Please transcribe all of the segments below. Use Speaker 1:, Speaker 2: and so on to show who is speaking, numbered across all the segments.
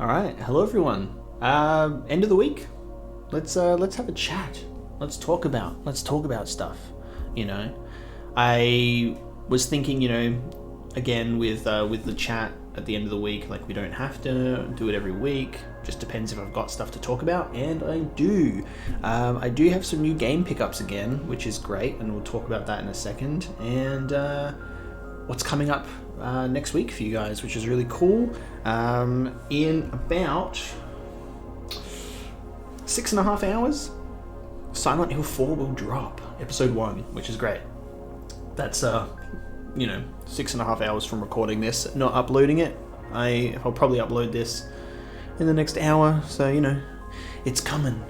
Speaker 1: All right, hello everyone. End of the week. Let's have a chat. Let's talk about stuff. You know, I was thinking, again with the chat at the end of the week, like we don't have to do it every week. Just depends if I've got stuff to talk about, and I do. I do have some new game pickups again, which is great, and we'll talk about that in a second. And what's coming up next week for you guys, which is really cool. In about 6.5 hours, Silent Hill 4 will drop, episode 1, which is great. That's 6.5 hours from recording this, not uploading it. I'll probably upload this in the next hour, so it's coming,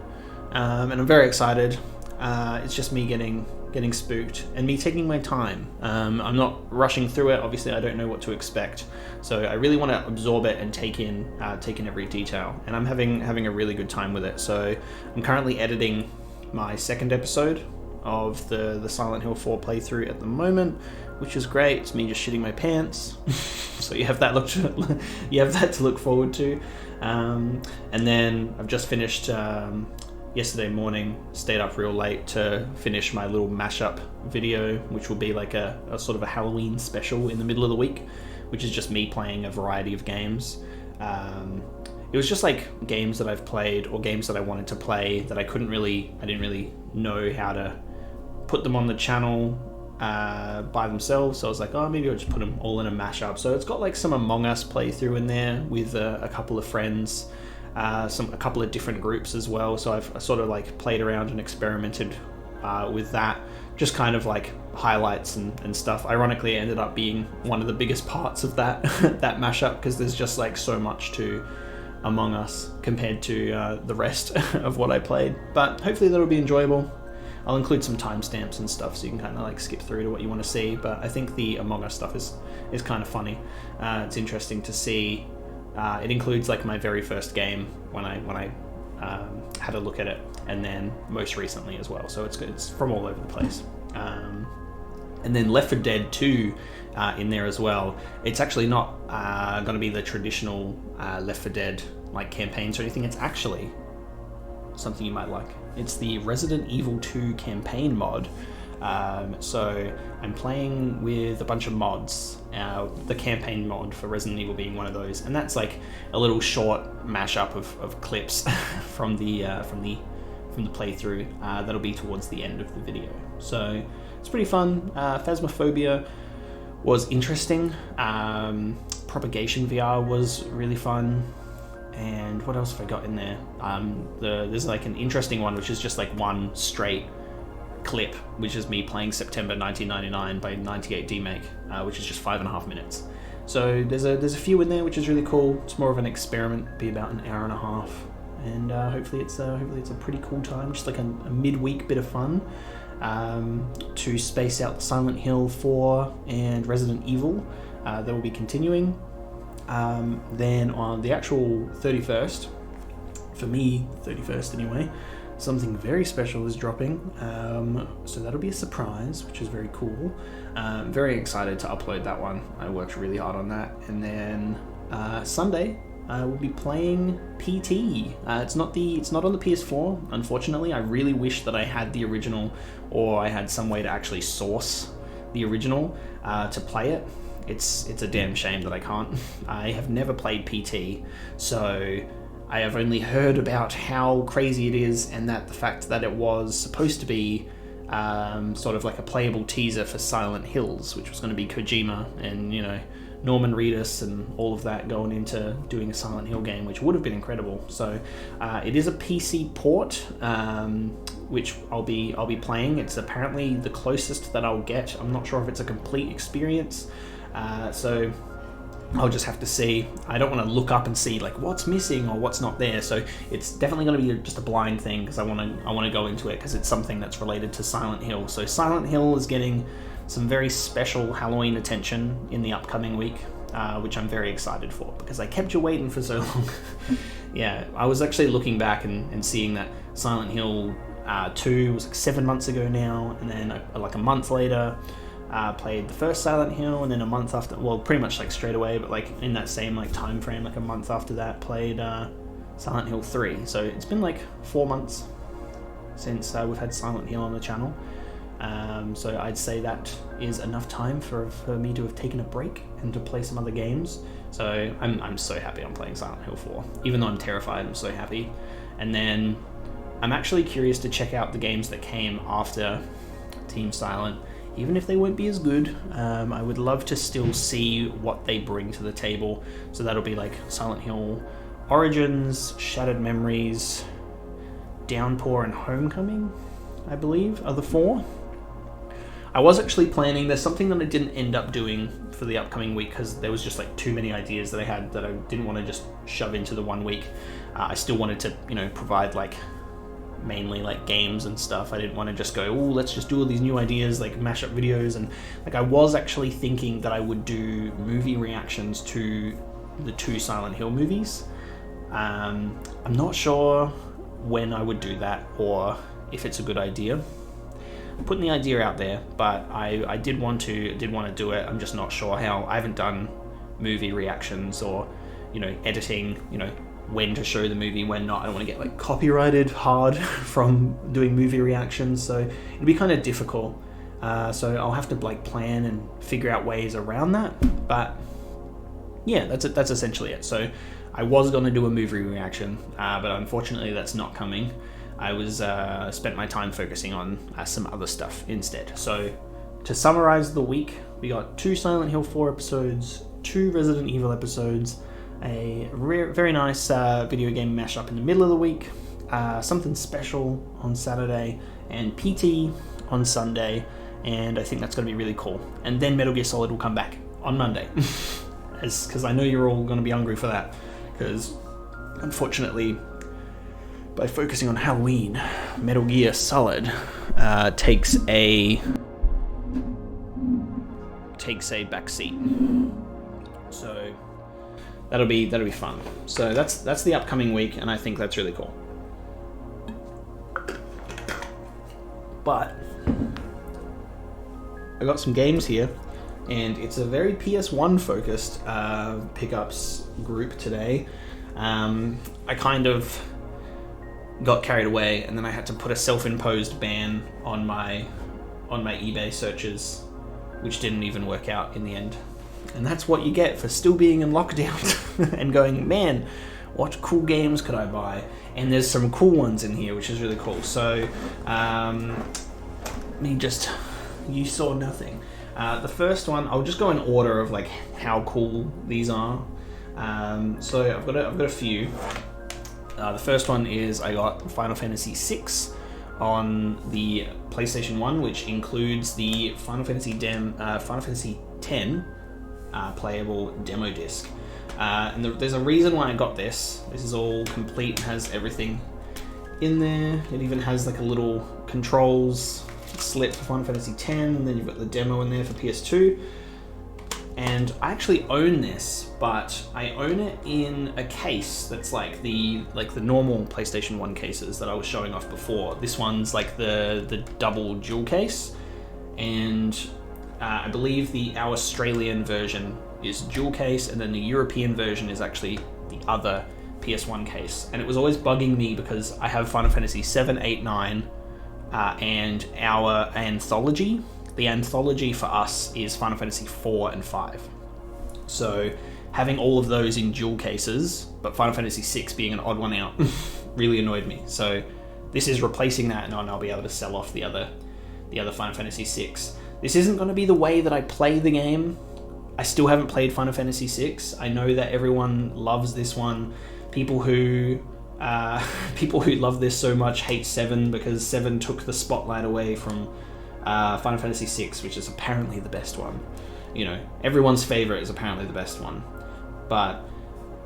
Speaker 1: and I'm very excited. It's just me getting spooked and me taking my time. I'm not rushing through it. Obviously, I don't know what to expect, so I really want to absorb it and take in every detail. And I'm having a really good time with it. So I'm currently editing my second episode of the Silent Hill 4 playthrough at the moment, which is great. It's me just shitting my pants. So you have that to look forward to. And then I've just finished. Yesterday morning, stayed up real late to finish my little mashup video, which will be like a sort of a Halloween special in the middle of the week, which is just me playing a variety of games. It was just like games that I've played or games that I wanted to play that I didn't really know how to put them on the channel by themselves. So I was like, maybe I'll just put them all in a mashup. So it's got like some Among Us playthrough in there with a couple of friends. A couple of different groups as well, so I sort of like played around and experimented with that, just kind of like highlights and stuff. Ironically, it ended up being one of the biggest parts of that that mashup, because there's just like so much to Among Us compared to the rest of what I played. But hopefully that'll be enjoyable. I'll include some timestamps and stuff so you can kind of like skip through to what you want to see, but I think the Among Us stuff is kind of funny. It's interesting to see. It includes like my very first game when I had a look at it, and then most recently as well. So it's from all over the place. And then Left 4 Dead 2 in there as well. It's actually not going to be the traditional Left 4 Dead like campaigns or anything. It's actually something you might like. It's the Resident Evil 2 campaign mod. So I'm playing with a bunch of mods, the campaign mod for Resident Evil being one of those, and that's like a little short mashup of clips from the playthrough that'll be towards the end of the video. So it's pretty fun. Phasmophobia was interesting. Propagation VR was really fun. And what else have I got in there? There's like an interesting one, which is just like one straight clip, which is me playing September 1999 by 98 DMake, which is just 5.5 minutes. So there's a few in there, which is really cool. It's more of an experiment, be about an hour and a half, and hopefully it's a pretty cool time, just like a midweek bit of fun to space out Silent Hill 4 and Resident Evil. That will be continuing. Then on the actual 31st, for me, 31st anyway, something very special is dropping, so that'll be a surprise, which is very cool. Very excited to upload that one. I worked really hard on that. And then Sunday I will be playing PT. It's not on the PS4, unfortunately. I really wish that I had the original, or I had some way to actually source the original to play it. It's a damn shame that I can't. I have never played PT, so I have only heard about how crazy it is, and that the fact that it was supposed to be sort of like a playable teaser for Silent Hills, which was going to be Kojima and Norman Reedus and all of that going into doing a Silent Hill game, which would have been incredible. So it is a PC port, which I'll be playing. It's apparently the closest that I'll get. I'm not sure if it's a complete experience, so I'll just have to see. I don't want to look up and see like what's missing or what's not there. So it's definitely going to be just a blind thing, because I want to go into it because it's something that's related to Silent Hill. So Silent Hill is getting some very special Halloween attention in the upcoming week, which I'm very excited for, because I kept you waiting for so long. Yeah, I was actually looking back and seeing that Silent Hill 2 was like 7 months ago now, and then like a month later, played the first Silent Hill, and then a month after, well, pretty much like straight away, but like in that same like time frame, like a month after that, played Silent Hill 3. So it's been like 4 months since we've had Silent Hill on the channel. So I'd say that is enough time for me to have taken a break and to play some other games. So I'm so happy I'm playing Silent Hill 4. Even though I'm terrified, I'm so happy. And then I'm actually curious to check out the games that came after Team Silent. Even if they won't be as good, I would love to still see what they bring to the table. So that'll be like Silent Hill Origins, Shattered Memories, Downpour, and Homecoming, I believe, are the 4. I was actually planning, there's something that I didn't end up doing for the upcoming week because there was just like too many ideas that I had that I didn't want to just shove into the 1 week. I still wanted to, provide like mainly like games and stuff. I didn't want to just go, oh, let's just do all these new ideas, like mashup videos. And like I was actually thinking that I would do movie reactions to the 2 Silent Hill movies. I'm not sure when I would do that or if it's a good idea. I'm putting the idea out there, but I did want to do it. I'm just not sure how. I haven't done movie reactions or editing, when to show the movie, when not. I don't want to get like copyrighted hard from doing movie reactions, so it'd be kind of difficult. So I'll have to like plan and figure out ways around that. But yeah, that's essentially it. So I was going to do a movie reaction, but unfortunately that's not coming. I was spent my time focusing on some other stuff instead. So to summarize the week, we got 2 Silent Hill 4 episodes, 2 Resident Evil episodes, a very nice video game mashup in the middle of the week, something special on Saturday, and PT on Sunday, and I think that's going to be really cool. And then Metal Gear Solid will come back on Monday, because I know you're all going to be hungry for that, because unfortunately, by focusing on Halloween, Metal Gear Solid takes a backseat. So that'll be fun. So that's the upcoming week, and I think that's really cool. But I got some games here, and it's a very PS1 focused pickups group today. I kind of got carried away, and then I had to put a self-imposed ban on my eBay searches, which didn't even work out in the end. And that's what you get for still being in lockdown and going, man, what cool games could I buy? And there's some cool ones in here, which is really cool. So, you saw nothing. The first one, I'll just go in order of like how cool these are. So I've got a few. The first one is I got Final Fantasy VI on the PlayStation 1, which includes the Final Fantasy X playable demo disc. And there's a reason why I got this. This is all complete, has everything in there. It even has like a little controls slip for Final Fantasy X, and then you've got the demo in there for PS2. And I actually own this, but I own it in a case that's like the normal PlayStation 1 cases that I was showing off before. This one's like the double jewel case, and I believe our Australian version is dual case, and then the European version is actually the other PS1 case. And it was always bugging me because I have Final Fantasy 7, 8, 9, and our anthology. The anthology for us is Final Fantasy 4 and 5. So having all of those in dual cases, but Final Fantasy 6 being an odd one out, really annoyed me. So this is replacing that, and I'll be able to sell off the other Final Fantasy 6. This isn't going to be the way that I play the game. I still haven't played Final Fantasy 6. I know that everyone loves this one. People who love this so much hate 7 because 7 took the spotlight away from Final Fantasy VI, which is apparently the best one. Everyone's favorite is apparently the best one. But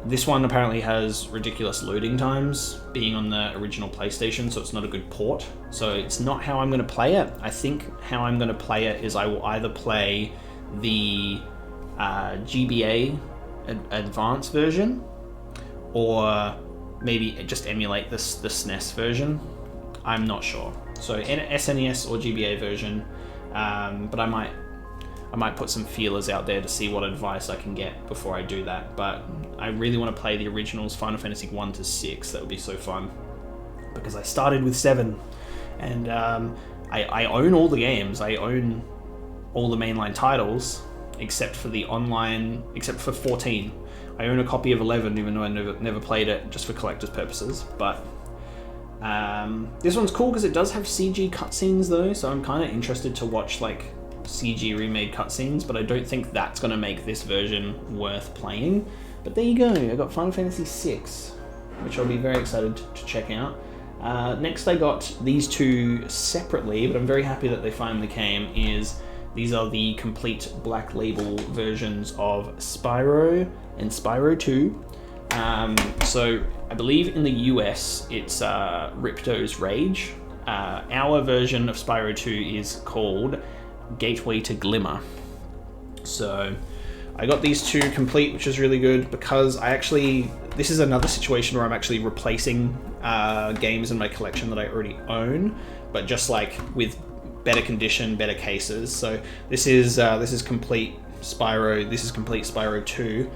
Speaker 1: this one apparently has ridiculous loading times, being on the original PlayStation, so it's not a good port. So it's not how I'm going to play it. I think how I'm going to play it is I will either play the GBA Advanced version, or maybe just emulate the SNES version. I'm not sure. So SNES or GBA version, but I might I might put some feelers out there to see what advice I can get before I do that. But I really want to play the originals, Final Fantasy 1 to 6. That would be so fun. Because I started with 7, and I own all the games. I own all the mainline titles, except for the online, except for 14. I own a copy of 11, even though I never played it, just for collector's purposes. But this one's cool because it does have CG cutscenes though, so I'm kind of interested to watch like CG remade cutscenes, but I don't think that's going to make this version worth playing. But there you go, I got Final Fantasy VI, which I'll be very excited to check out. Next I got these two separately, but I'm very happy that they finally came. These are the complete Black Label versions of Spyro and Spyro 2. So I believe in the US it's Ripto's Rage. Our version of Spyro 2 is called Gateway to Glimmer. So I got these two complete, which is really good because this is another situation where I'm actually replacing games in my collection that I already own, but just like with better condition, better cases. So this is complete Spyro. This is complete Spyro 2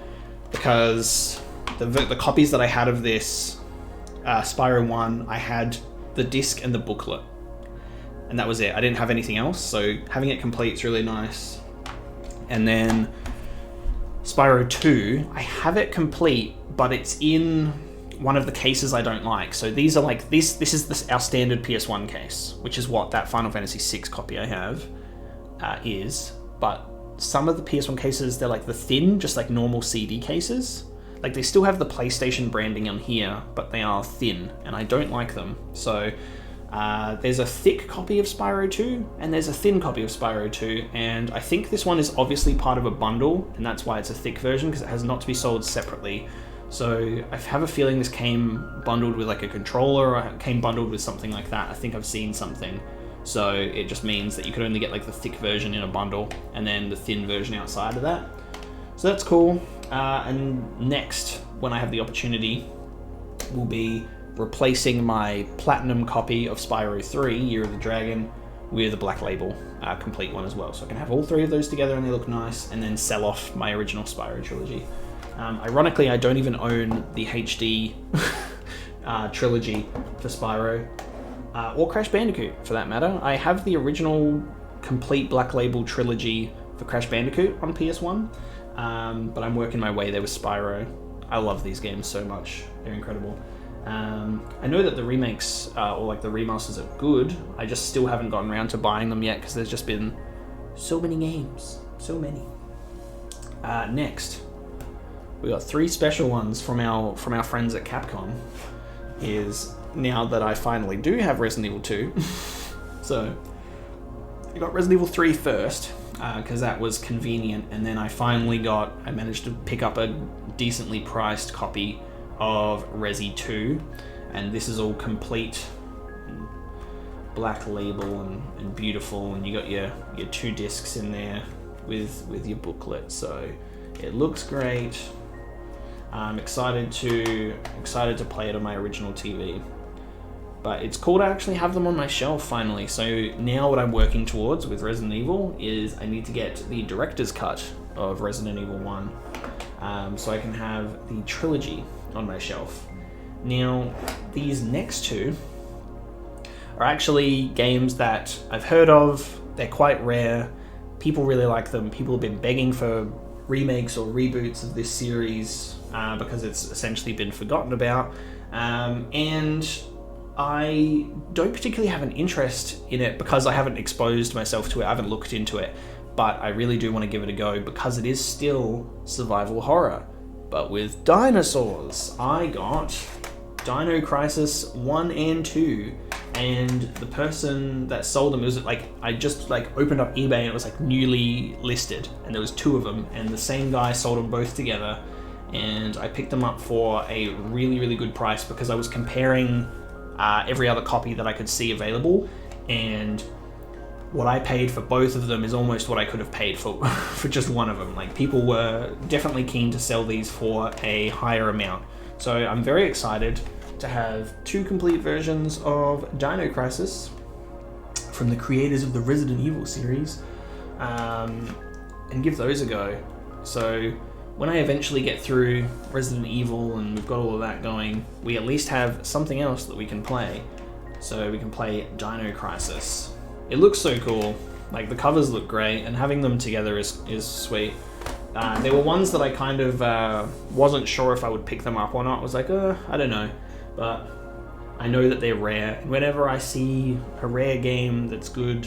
Speaker 1: because the copies that I had of this Spyro 1, I had the disc and the booklet, and that was it. I didn't have anything else, so having it complete is really nice. And then Spyro 2, I have it complete, but it's in one of the cases I don't like. So these are like this is our standard PS1 case, which is what that Final Fantasy VI copy I have is. But some of the PS1 cases, they're like the thin, just like normal CD cases. Like they still have the PlayStation branding on here, but they are thin, and I don't like them. So there's a thick copy of Spyro 2, and there's a thin copy of Spyro 2, and I think this one is obviously part of a bundle, and that's why it's a thick version, because it has not to be sold separately. So I have a feeling this came bundled with like a controller, or came bundled with something like that. I think I've seen something. So it just means that you could only get like the thick version in a bundle, and then the thin version outside of that. So that's cool. And next, when I have the opportunity, will be replacing my platinum copy of Spyro 3, Year of the Dragon, with a Black Label complete one as well. So I can have all three of those together and they look nice, and then sell off my original Spyro trilogy. Ironically, I don't even own the HD trilogy for Spyro, or Crash Bandicoot for that matter. I have the original complete Black Label trilogy for Crash Bandicoot on PS1, but I'm working my way there with Spyro. I love these games so much, they're incredible. I know that the remakes, or like the remasters are good, I just still haven't gotten around to buying them yet because there's just been so many games, so many. Next, we got three special ones from our friends at Capcom. Is now that I finally do have Resident Evil 2, so I got Resident Evil 3 first, because that was convenient, and then I managed to pick up a decently priced copy of Resi 2, and this is all complete Black Label and beautiful, and you got your two discs in there with your booklet, so it looks great. I'm excited to play it on my original TV. But it's cool to actually have them on my shelf finally. So now what I'm working towards with Resident Evil is I need to get the director's cut of Resident Evil 1, so I can have the trilogy on my shelf. Now, these next two are actually games that I've heard of. They're quite rare. People really like them. People have been begging for remakes or reboots of this series because it's essentially been forgotten about. And I don't particularly have an interest in it because I haven't exposed myself to it, I haven't looked into it, but I really do want to give it a go because it is still survival horror, but with dinosaurs. I got Dino Crisis 1 and 2, and the person that sold them, it was like, I just like opened up eBay and it was like newly listed, and there was two of them, and the same guy sold them both together, and I picked them up for a really, really good price because I was comparing every other copy that I could see available, and what I paid for both of them is almost what I could have paid for for just one of them. Like, people were definitely keen to sell these for a higher amount. So I'm very excited to have two complete versions of Dino Crisis from the creators of the Resident Evil series. and give those a go. So when I eventually get through Resident Evil and we've got all of that going, we at least have something else that we can play. So we can play Dino Crisis. It looks so cool. Like, the covers look great, and having them together is sweet. There were ones that I kind of wasn't sure if I would pick them up or not. I was like, I don't know. But I know that they're rare, and whenever I see a rare game that's good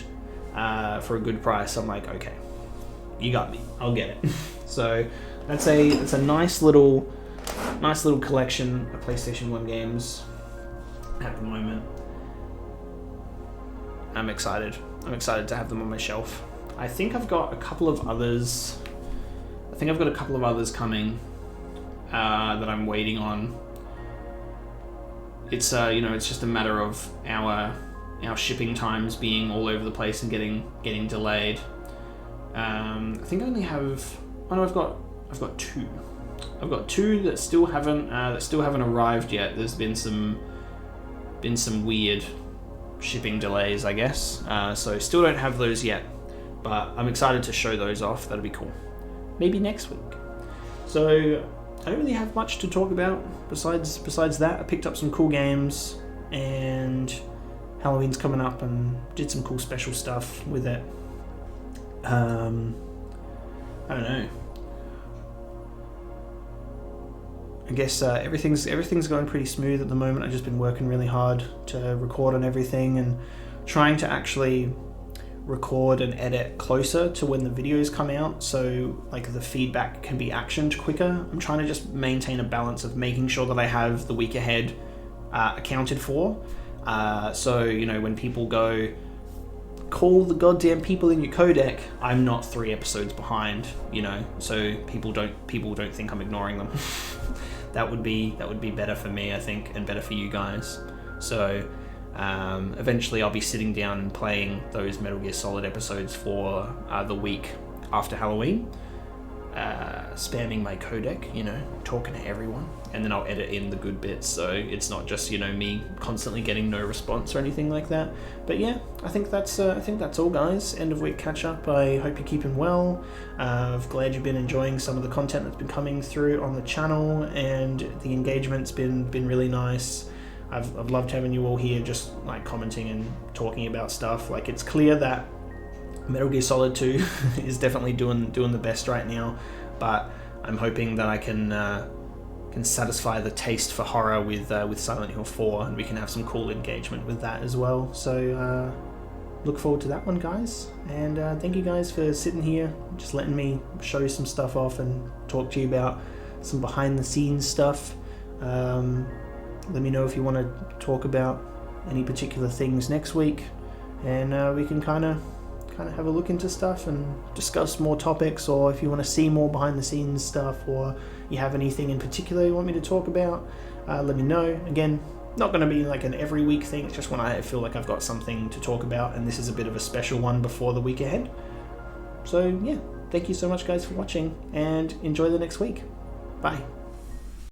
Speaker 1: for a good price, I'm like, okay, you got me, I'll get it. So that's a nice little collection of PlayStation 1 games at the moment. I'm excited to have them on my shelf. I think I've got a couple of others. Coming that I'm waiting on. It's it's just a matter of our shipping times being all over the place and getting delayed. I think I only have. Oh no, I've got two. I've got two that still haven't arrived yet. There's been some weird shipping delays, I guess. So still don't have those yet, but I'm excited to show those off. That'll be cool. Maybe next week. So I don't really have much to talk about besides that. I picked up some cool games, and Halloween's coming up, and did some cool special stuff with it. I don't know. I guess everything's going pretty smooth at the moment. I've just been working really hard to record on everything and trying to actually record and edit closer to when the videos come out, so like the feedback can be actioned quicker. I'm trying to just maintain a balance of making sure that I have the week ahead accounted for. So when people go, call the goddamn people in your codec, I'm not 3 episodes behind. So people don't think I'm ignoring them. that would be better for me, I think, and better for you guys. So eventually I'll be sitting down and playing those Metal Gear Solid episodes for the week after Halloween, spamming my codec, talking to everyone, and then I'll edit in the good bits, so it's not just me constantly getting no response or anything like that. But yeah, I think that's all, guys. End of week catch up. I hope you're keeping well. I'm glad you've been enjoying some of the content that's been coming through on the channel, and the engagement's been really nice. I've loved having you all here, just like commenting and talking about stuff. Like, it's clear that Metal Gear Solid 2 is definitely doing the best right now, but I'm hoping that I can satisfy the taste for horror with Silent Hill 4, and we can have some cool engagement with that as well. So look forward to that one, guys. And thank you guys for sitting here, just letting me show some stuff off and talk to you about some behind the scenes stuff. Let me know if you want to talk about any particular things next week, and we can kind of have a look into stuff and discuss more topics. Or if you want to see more behind the scenes stuff, or you have anything in particular you want me to talk about, let me know. Again, not going to be like an every week thing. It's just when I feel like I've got something to talk about, and this is a bit of a special one before the week ahead. So yeah, thank you so much, guys, for watching, and enjoy the next week. Bye.